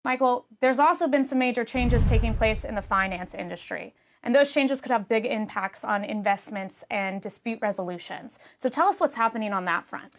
Michael, there's also been some major changes taking place in the finance industry, and those changes could have big impacts on investments and dispute resolutions. So tell us what's happening on that front.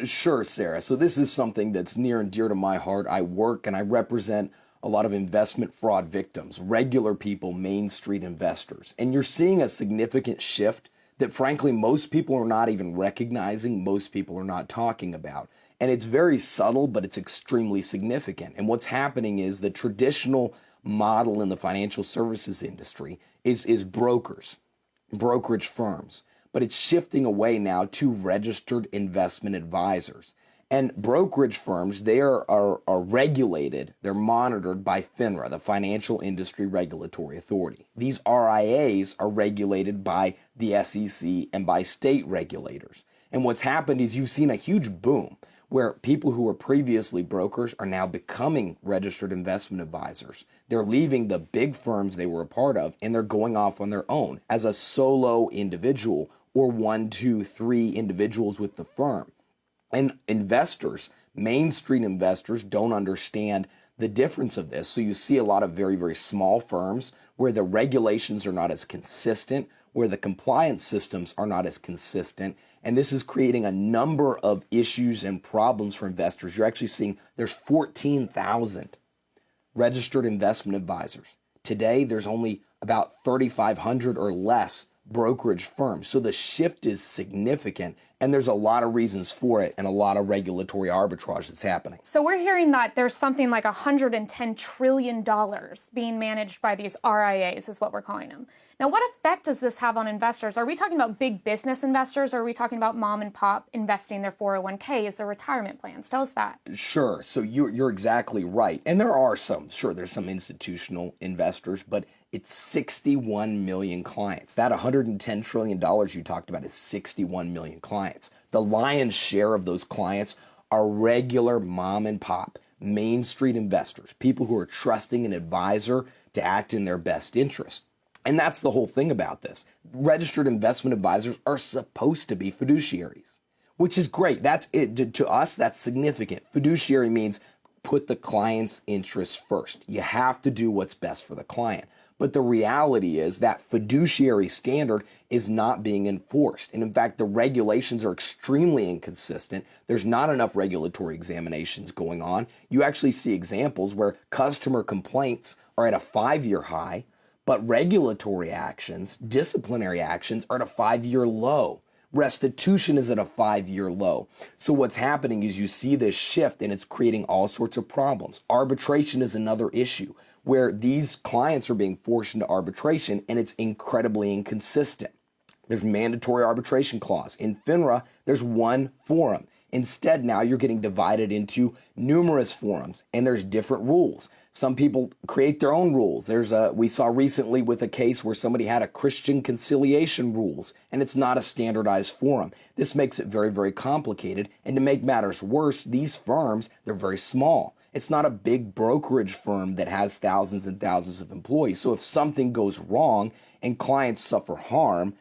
Sure, Sarah. So this is something that's near and dear to my heart. I work and I represent a lot of investment fraud victims, regular people, Main Street investors. And you're seeing a significant shift that frankly most people are not even recognizing, most people are not talking about. And it's very subtle, but it's extremely significant. And what's happening is the traditional model in the financial services industry is brokers, brokerage firms, but it's shifting away now to registered investment advisors. And brokerage firms, they are regulated, they're monitored by FINRA, the Financial Industry Regulatory Authority. These RIAs are regulated by the SEC and by state regulators. And what's happened is you've seen a huge boom where people who were previously brokers are now becoming registered investment advisors. They're leaving the big firms they were a part of and they're going off on their own as a solo individual or 1, 2, 3 individuals with the firm. And investors, Main Street investors, don't understand the difference of this. So you see a lot of very, very small firms where the regulations are not as consistent, where the compliance systems are not as consistent. And this is creating a number of issues and problems for investors. You're actually seeing there's 14,000 registered investment advisors. Today, there's only about 3,500 or less brokerage firms. So the shift is significant, and there's a lot of reasons for it and a lot of regulatory arbitrage that's happening. So we're hearing that there's something like $110 trillion being managed by these RIAs, is what we're calling them. Now, what effect does this have on investors? Are we talking about big business investors, or are we talking about mom and pop investing their 401ks, their retirement plans? Tell us that. Sure. So you're exactly right. And there are there's some institutional investors, but it's 61 million clients. That $110 trillion you talked about is 61 million clients. The lion's share of those clients are regular mom and pop, Main Street investors, people who are trusting an advisor to act in their best interest. And that's the whole thing about this. Registered investment advisors are supposed to be fiduciaries, which is great. That's it. To us, that's significant. Fiduciary means put the client's interests first. You have to do what's best for the client. But the reality is that fiduciary standard is not being enforced. And in fact, the regulations are extremely inconsistent. There's not enough regulatory examinations going on. You actually see examples where customer complaints are at a 5-year high, but regulatory actions, disciplinary actions are at a 5-year low. Restitution is at a 5-year low. So what's happening is you see this shift and it's creating all sorts of problems. Arbitration is another issue where these clients are being forced into arbitration and it's incredibly inconsistent. There's mandatory arbitration clause. In FINRA, there's one forum. Instead, now you're getting divided into numerous forums and there's different rules. Some people create their own rules. We saw recently with a case where somebody had a Christian conciliation rules and it's not a standardized forum. This makes it very, very complicated. And to make matters worse, these firms, they're very small. It's not a big brokerage firm that has thousands and thousands of employees. So if something goes wrong and clients suffer harm,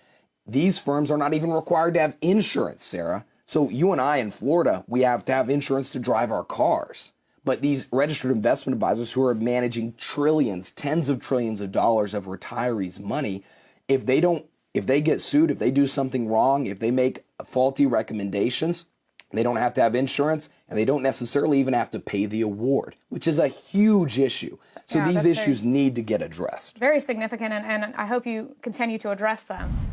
these firms are not even required to have insurance, Sarah. So you and I in Florida, we have to have insurance to drive our cars. But these registered investment advisors who are managing trillions, tens of trillions of dollars of retirees' money, if they get sued, if they do something wrong, if they make faulty recommendations, they don't have to have insurance and they don't necessarily even have to pay the award, which is a huge issue. So these issues need to get addressed. Very significant, and I hope you continue to address them.